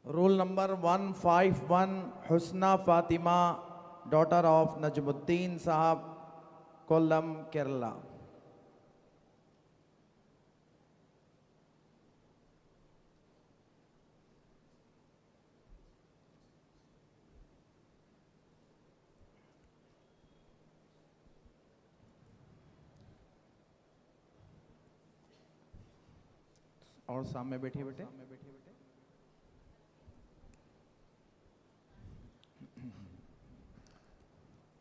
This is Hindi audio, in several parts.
Rule number 151, Husna Fatima, daughter of Najmuddin Sahab, Kollam, Kerala. और सामने बैठिए बेटे।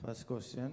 First question.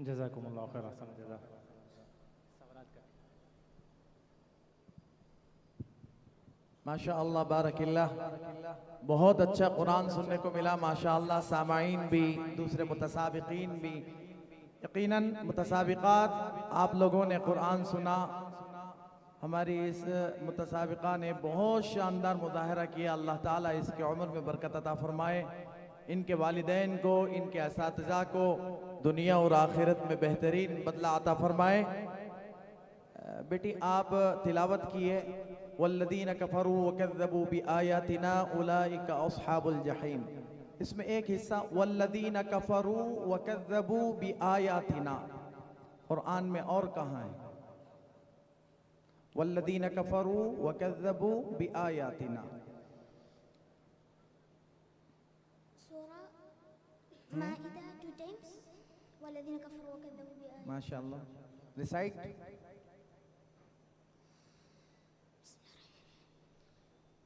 जज़ाकुमुल्लाह खैर अहसन जज़ा। माशाअल्लाह बारकिल्लाह, बहुत अच्छा कुरान सुनने को मिला माशाअल्लाह। सामाईन भी, दूसरे मुतसाबिकीन भी, यकीनन मुतसाबिकात आप लोगों ने कुरान सुना। हमारी इस मुतसाबिका ने बहुत शानदार मुजाहरा किया। अल्लाह ताला इसके उम्र में बरकत अता फरमाए, इनके वालिदैन को, इनके असातिज़ा को दुनिया और आखिरत में बेहतरीन बदला अता फरमाए। बेटी आप तिलावत किए, वल्लदीन कफरू वकज़्ज़बू बिआयातिना उलाइका अस्हाबुल जहीम। इसमें एक हिस्सा वल्लदीन कफरू वकज़्ज़बू बिआयातिना, कुरान में और कहाँ है? वल्लदीन कफरू वकज़्ज़बू बिआयातिना। सूरा माइदा 2 times. वल्लज़ीन कफ़रू वकज़्ज़बू बिआयातिना. माशाअल्लाह। रिसाइट।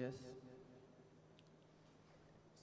यस।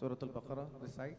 सूरतुल बकरा। रिसाइट।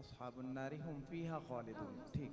अस्हाबुन नारी हुम फीहा खालिदून। ठीक,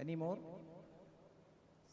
एनी मोर?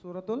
सूरतुल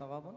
तगाबुन।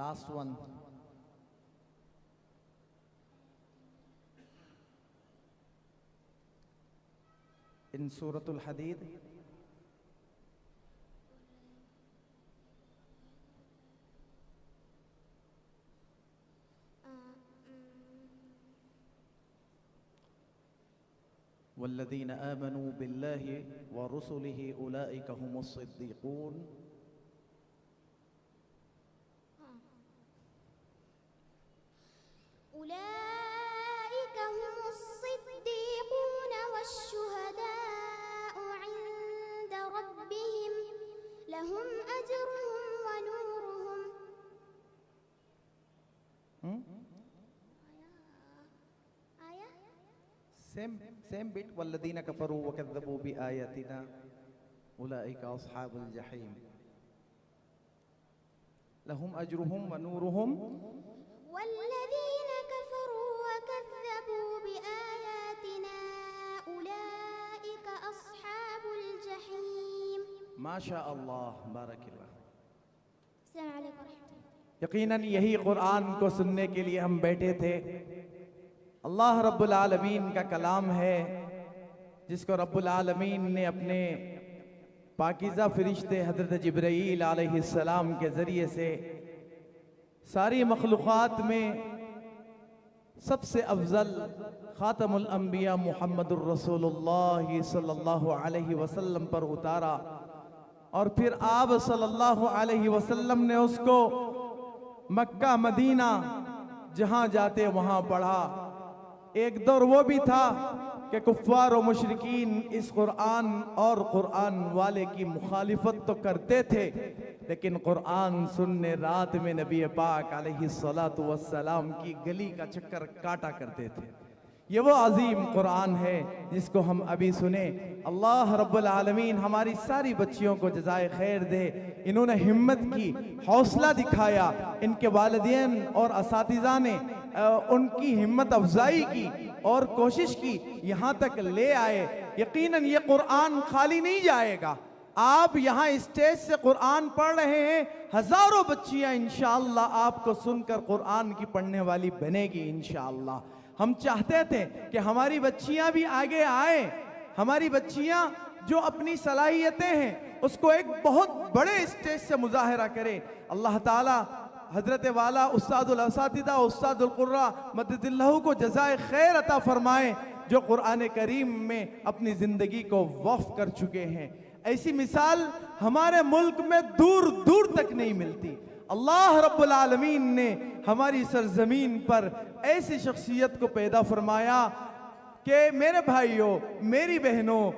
Last one. इन सूरतुल हदीद वल्लज़ीना आमनू बिल्लाहि व रुसुलिहि उलाइका हुमुस सिद्दीक़ून। उलाइका हुमुस सिद्दीक़ून वश्शुहदाउ इंद रब्बिहिम लहुम अजरुहुम व नूरुहुम। सेम बिट वल्लज़ीना कफ़रू व कज़्ज़बू बिआयातिना उलाइका अस्हाबुल जहीम लहुम अजरुहुम व नूरुहुम। वल्लज़ीना कफ़रू व कज़्ज़बू बिआयातिना उलाइका अस्हाबुल जहीम। माशा अल्लाह, बारकल्लाह। अस्सलामु अलैकुम व रहमतुल्लाह। यकीनन यही कुरान को सुनने के लिए हम बैठे थे। अल्लाह रब्बुल आलमीन का कलाम है, जिसको रब्बुल आलमीन ने अपने पाकीज़ा फरिश्ते हज़रत जिब्राईल अलैहिस्सलाम के ज़रिए से सारी मखलूक़ात में सबसे अफजल ख़ातमुल अंबिया मुहम्मदुर रसूलुल्लाह सल्लल्लाहु अलैहि वसल्लम पर उतारा, और फिर आप सल्लल्लाहु अलैहि वसल्लम ने उसको मक्का मदीना जहाँ जाते वहाँ पढ़ा। एक दौर वो भी था कि कुफ्फार और मुशरिकीन इस कुरान और कुरान वाले की मुखालिफत तो करते थे, लेकिन कुरान सुनने रात में नबी पाक अलैहिस्सलातु वस्सलाम की गली का चक्कर काटा करते थे। ये वो अजीम कुरान है जिसको हम अभी सुने। अल्लाह रब्बुल आलमीन हमारी सारी बच्चियों को जज़ाए खैर दे। इन्होंने हिम्मत की, हौसला दिखाया, इनके वालिदैन और असातिज़ा ने उनकी हिम्मत अफजाई की और कोशिश की, यहाँ तक ले आए। यकीनन ये कुरान खाली नहीं जाएगा। आप यहाँ स्टेज से कुरान पढ़ रहे हैं, हजारों बच्चियाँ इंशाअल्लाह आपको सुनकर कुरान की पढ़ने वाली बनेगी इंशाअल्लाह। हम चाहते थे कि हमारी बच्चियाँ भी आगे आए, हमारी बच्चियाँ जो अपनी सलाहियतें हैं उसको एक बहुत बड़े स्टेज से मुजाहरा करें। अल्लाह ताला हजरत वाला उस्तादुल असातिदा उस्तादुल कुर्रा मददिल्लाहु को जज़ाए खैर अता फरमाए, जो कुरान करीम में अपनी ज़िंदगी को वक्फ कर चुके हैं। ऐसी मिसाल हमारे मुल्क में दूर दूर तक नहीं मिलती। अल्लाह रब्बुल आलमीन ने हमारी सरजमीन पर ऐसी शख्सियत को पैदा फरमाया कि मेरे भाइयों, मेरी बहनों,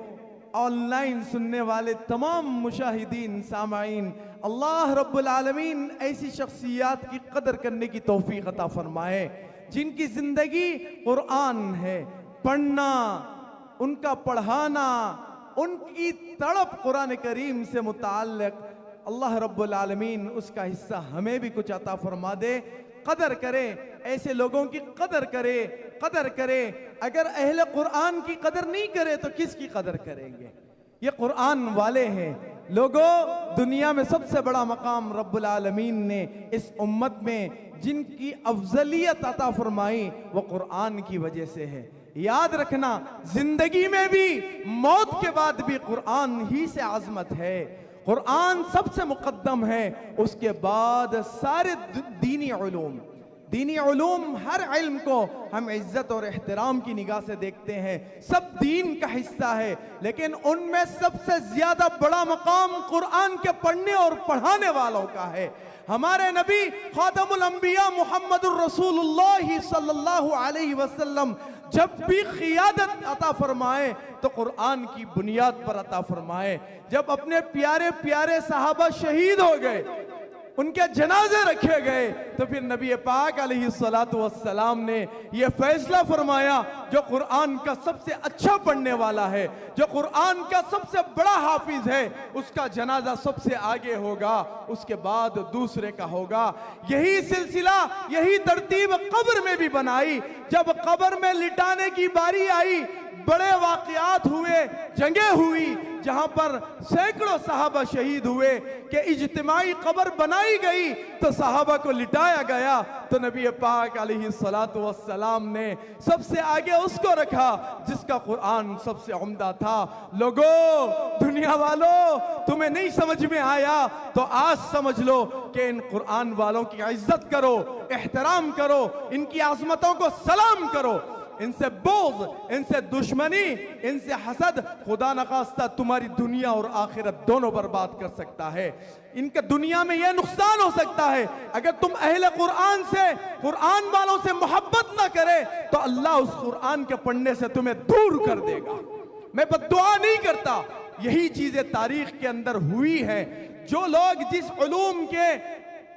ऑनलाइन सुनने वाले तमाम मुशाहिदीन सामाईन, अल्लाह रब्बुल आलमीन ऐसी शख्सियत की कदर करने की तौफीक अता फरमाए जिनकी जिंदगी कुरान है। पढ़ना, उनका पढ़ाना, उनकी तड़प कुरान करीम से मुताल्लिक, अल्लाह रब्बुल आलमीन उसका हिस्सा हमें भी कुछ अता फरमा दे। कदर करे, ऐसे लोगों की कदर करे, कदर करे। अगर अहले कुरान की कदर नहीं करे तो किसकी कदर करेंगे? ये कुरान वाले हैं। लोगों, दुनिया में सबसे बड़ा मकाम रब्बुल आलमीन ने इस उम्मत में जिनकी अफजलियत अता फरमाई वो कुरान की वजह से है। याद रखना, जिंदगी में भी, मौत के बाद भी कुरान ही से आजमत है। कुरान सबसे मुकद्दम है, उसके बाद सारे दीनी उलूम। दीनी उलूम हर इल्म को हम इज्जत और एहतराम की निगाह से देखते हैं, सब दीन का हिस्सा है, लेकिन उनमें सबसे ज्यादा बड़ा मकाम कुरान के पढ़ने और पढ़ाने वालों का है। हमारे नबी खातमुल अंबिया मुहम्मदुर रसूलुल्लाह सल्लल्लाहु अलैहि वसल्लम जब भी क़ियादत अता फरमाए तो कुरान की बुनियाद पर अता फरमाए। जब अपने प्यारे प्यारे सहाबा शहीद हो गए, उनके जनाजे रखे गए, तो फिर नबी पाक अलैहिस्सलातु वस्सलाम ने यह फैसला फरमाया, जो कुरान का सबसे अच्छा पढ़ने वाला है, जो कुरान का सबसे बड़ा हाफिज है, उसका जनाजा सबसे आगे होगा, उसके बाद दूसरे का होगा। यही सिलसिला, यही तरतीब कब्र में भी बनाई। जब कब्र में लिटाने की बारी आई, बड़े वाक़यात हुए, जंगें हुई, जहां पर सैकड़ों सहाबा शहीद हुए कि इज्तिमाई कब्र बनाई गई तो सहाबा को लिटाया गया, तो नबी पाक अलैहिस्सलातु वस्सलाम ने सबसे आगे उसको रखा जिसका कुरान सबसे उम्दा था। लोगों, दुनिया वालों, तुम्हें नहीं समझ में आया तो आज समझ लो कि इन कुरान वालों की इज्जत करो, एहतराम करो, इनकी आज़मतों को सलाम करो। इनसे बोझ, इनसे दुश्मनी, इनसे हसद खुदा न खास्ता तुम्हारी दुनिया और आखिरत दोनों बर्बाद कर सकता है। इनका दुनिया में यह नुकसान हो सकता है, अगर तुम अहले कुरान से, कुरान वालों से मोहब्बत ना करे तो अल्लाह उस कुरान के पढ़ने से तुम्हें दूर कर देगा। मैं बद्दुआ नहीं करता, यही चीजें तारीख के अंदर हुई है। जो लोग जिस उलूम के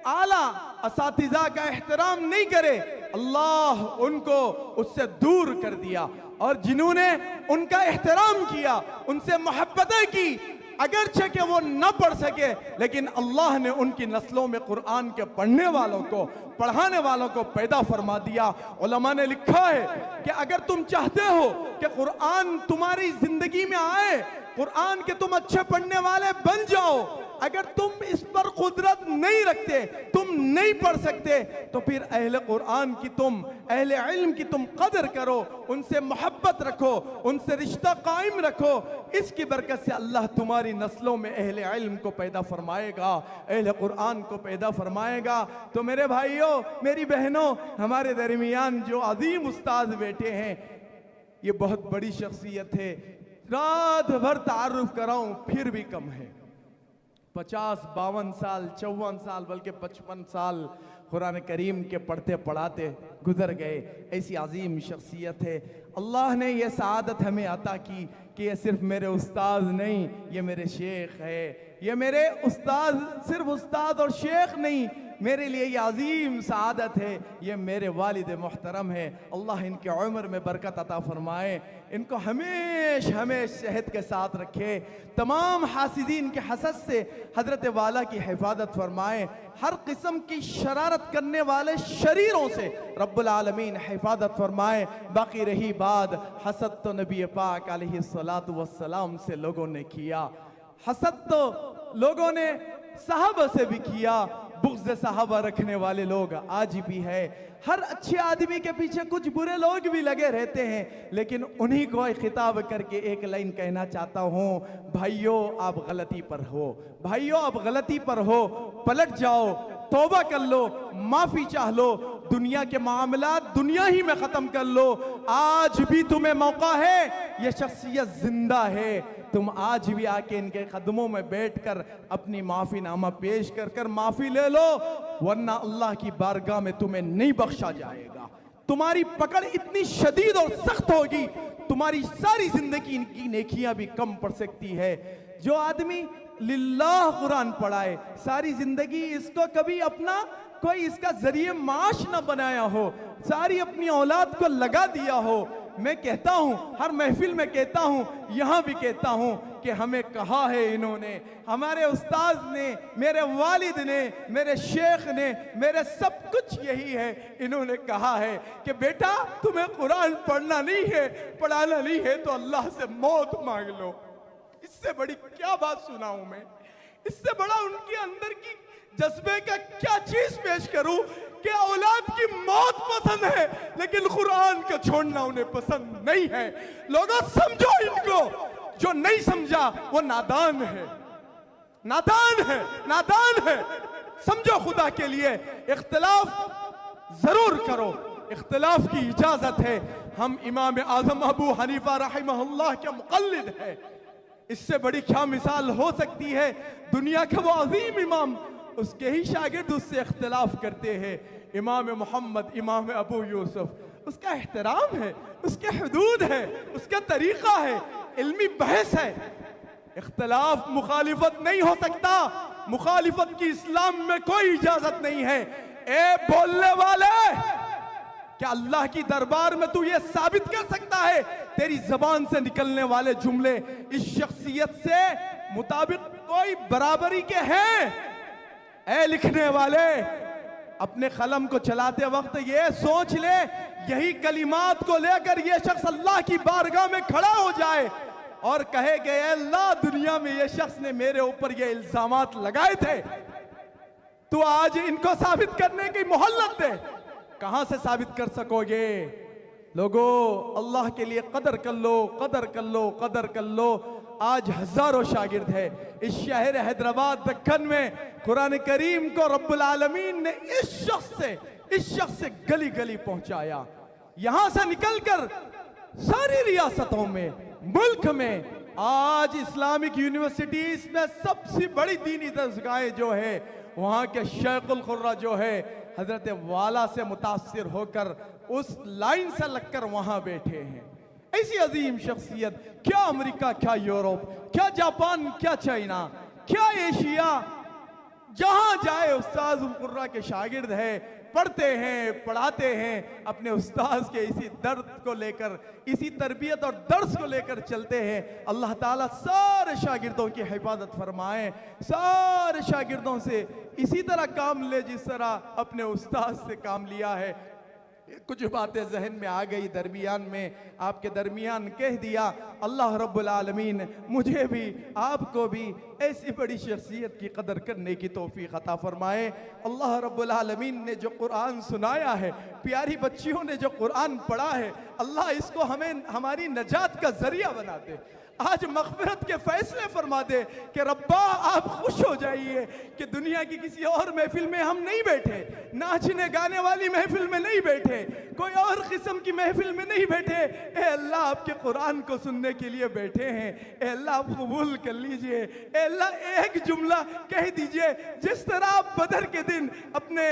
आला असातिज़ा का एहतराम नहीं करे, अल्लाह उनको उससे दूर कर दिया, और जिन्होंने उनका एहतराम किया, उनसे मोहब्बतें की, अगरचे कि वो न पढ़ सके, लेकिन अल्लाह ने उनकी नस्लों में कुरान के पढ़ने वालों को, पढ़ाने वालों को पैदा फरमा दिया। उलमा ने लिखा है कि अगर तुम चाहते हो कि कुरान तुम्हारी जिंदगी में आए, कुरान के तुम अच्छे पढ़ने वाले बन जाओ, अगर तुम इस पर कुदरत नहीं रखते, तुम नहीं पढ़ सकते, तो फिर अहले कुरान की तुम, अहले इल्म की तुम कदर करो, उनसे मोहब्बत रखो, उनसे रिश्ता कायम रखो। इसकी बरकत से अल्लाह तुम्हारी नस्लों में अहले इल्म को पैदा फरमाएगा, अहले कुरान को पैदा फरमाएगा। तो मेरे भाइयों, मेरी बहनों, हमारे दरमियान जो अजीम उस्ताद बैठे हैं, ये बहुत बड़ी शख्सियत है। रात भर तारुफ कराऊं फिर भी कम है। 50, 52 साल, 54 साल, बल्कि 55 साल कुरान करीम के पढ़ते पढ़ाते गुजर गए। ऐसी अजीम शख्सियत है। अल्लाह ने यह सआदत हमें अता की कि ये सिर्फ मेरे उस्ताद नहीं, ये मेरे शेख है। ये मेरे उस्ताद सिर्फ उस्ताद और शेख नहीं, मेरे लिए ये अजीम सआदत है, ये मेरे वालिद मोहतरम है। अल्लाह इनके उम्र में बरकत अता फरमाए, इनको हमेश हमेश सेहत के साथ रखे, तमाम हासिदीन के हसद से हजरत वाला की हिफाजत फरमाए, हर किस्म की शरारत करने वाले शरीरों से रब्बुल आलमीन हिफाजत फरमाए। बाकी रही बात, हसद तो नबी पाक अलैहिस्सलातु वस्सलाम से लोगों ने किया, हसद तो लोगों ने साहबा से भी किया, बुग़्ज़ साहबा रखने वाले लोग आज भी है। हर अच्छे आदमी के पीछे कुछ बुरे लोग भी लगे रहते हैं, लेकिन उन्हीं को खिताब करके एक लाइन कहना चाहता हूँ, भाइयों आप गलती पर हो, भाइयों आप गलती पर हो, पलट जाओ, तौबा कर लो, माफी चाह लो, दुनिया के मामलात दुनिया ही में खत्म कर लो। आज भी तुम्हें मौका है, ये शख्सियत जिंदा है, तुम आज भी आके इनके कदमों में बैठकर अपनी माफी नामा पेश कर कर माफी ले लो, वरना अल्लाह की बारगाह में तुम्हें नहीं बख्शा जाएगा। तुम्हारी पकड़ इतनी शदीद और सख्त होगी, तुम्हारी सारी जिंदगी की नेकियां भी कम पड़ सकती है। जो आदमी लिल्लाह कुरान पढ़ाए, सारी जिंदगी इसको कभी अपना कोई इसका जरिए माश न बनाया हो, सारी अपनी औलाद को लगा दिया हो, मैं कहता हूं, हर महफिल में कहता हूं, यहां भी कहता हूं कि हमें कहा है इन्होंने, हमारे उस्ताद ने, मेरे वालिद ने, मेरे शेख ने, मेरे सब कुछ यही है, इन्होंने कहा है कि बेटा तुम्हें कुरान पढ़ना नहीं है, पढ़ाना नहीं है, तो अल्लाह से मौत मांग लो। इससे बड़ी क्या बात सुनाऊं मैं, इससे बड़ा उनके अंदर की जज्बे का क्या चीज पेश करूं कि औलाद की मौत पसंद है, लेकिन कुरान को छोड़ना उन्हें पसंद नहीं है। लोगों समझो इनको, जो नहीं समझा वो नादान है, नादान है, नादान है। समझो खुदा के लिए, इख्तिलाफ जरूर करो, इख्तिलाफ की इजाजत है। हम इमाम आजम अबू हनीफा रहमहुल्लाह के मुक़ल्लिद है, इससे बड़ी क्या मिसाल हो सकती है। दुनिया का वो अजीम इमाम, उसके ही शागिर्द उससे इख्तिलाफ करते हैं। इमाम मोहम्मद, इमाम अबू यूसुफ, उसका एहतराम है, उसके हुदूद है, उसका तरीका है, इल्मी बहस है। इख्तिलाफ मुखालिफत नहीं हो सकता, मुखालिफत की इस्लाम में कोई इजाजत नहीं है। ए बोलने वाले, क्या अल्लाह की दरबार में तू ये साबित कर सकता है तेरी जबान से निकलने वाले जुमले इस शख्सियत से मुताबिक कोई बराबरी के हैं? ऐ लिखने वाले, अपने कलम को चलाते वक्त ये सोच ले, यही कलिमात को लेकर ये शख्स अल्लाह की बारगाह में खड़ा हो जाए और कहे कि अल्लाह, दुनिया में ये शख्स ने मेरे ऊपर ये इल्जामात लगाए थे, तू आज इनको साबित करने की मोहल्लत दे। कहां से साबित कर सकोगे? लोगों, अल्लाह के लिए कदर कर लो, कदर कर लो, कदर कर लो। आज हजारों शागिर्द है इस शहर हैदराबाद दक्कन में, कुरान करीम को रब्बुल आलमीन ने इस शख्स से गली गली पहुंचाया। यहां से निकलकर सारी रियासतों में, मुल्क में आज इस्लामिक यूनिवर्सिटीज में सबसे बड़ी दीनी दरसगाहें जो है, वहां के शेखुल खुर्रा जो है हजरत वाला से मुतासिर होकर उस लाइन से लगकर वहां बैठे हैं। ऐसी अजीम शख्सियत, क्या अमेरिका, क्या यूरोप, क्या जापान, क्या चाइना, क्या एशिया, जहां जाए उस्ताद कुर्रा के शागिर्द है, पढ़ते हैं, पढ़ाते हैं, अपने उस्ताद के इसी दर्द को लेकर, इसी तरबियत और दर्स को लेकर चलते हैं। अल्लाह ताला सारे शागिर्दों की हिफाजत फरमाए, सारे शागिर्दों से इसी तरह काम ले जिस तरह अपने उस्ताद से काम लिया है। कुछ बातें जहन में आ गई, दरमियान में आपके दरमियान कह दिया। अल्लाह रब्बुल आलमीन मुझे भी आपको भी ऐसी बड़ी शख्सियत की कदर करने की तौफीक अता फरमाए। अल्लाह रब्बुल आलमीन ने जो कुरान सुनाया है, प्यारी बच्चियों ने जो कुरान पढ़ा है, अल्लाह इसको हमें हमारी नजात का जरिया बना दे। आज मग़फ़िरत के फैसले फरमा दे कि रब्बा आप खुश हो जाइए कि दुनिया की किसी और महफिल में हम नहीं बैठे, नाचने गाने वाली महफिल में नहीं बैठे, कोई और किस्म की महफिल में नहीं बैठे। ए अल्लाह आपके कुरान को सुनने के लिए बैठे हैं। ए अल्लाह आप कबूल कर लीजिए। ए अल्लाह एक जुमला कह दीजिए, जिस तरह आप बदर के दिन अपने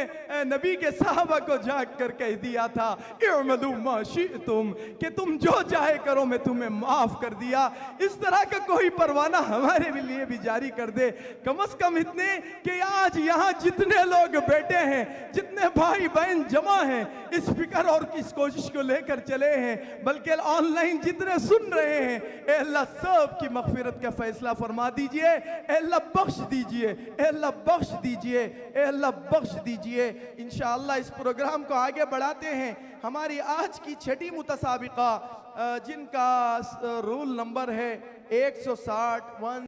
नबी के साहबा को जाग कर कह दिया था, इअमलू मा शिअतुम, कि तुम जो चाहे करो मैं तुम्हें माफ कर दिया। इस तरह का कोई परवाना हमारे लिए भी जारी कर दे, कम से कम इतने कि आज यहाँ जितने लोग बैठे हैं, जितने भाई बहन जमा हैं, इस फिक्र और इस कोशिश को लेकर चले हैं, बल्कि ऑनलाइन जितने सुन रहे हैं, ए अल्लाह सब की मग़फ़िरत का फैसला फरमा दीजिए। ए अल्लाह बख्श दीजिए, ए अल्लाह बख्श दीजिए, ए अल्लाह बख्श दीजिए। इंशाअल्लाह इस प्रोग्राम को आगे बढ़ाते हैं। हमारी आज की छठी मुतसाबिका जिनका रूल नंबर है 160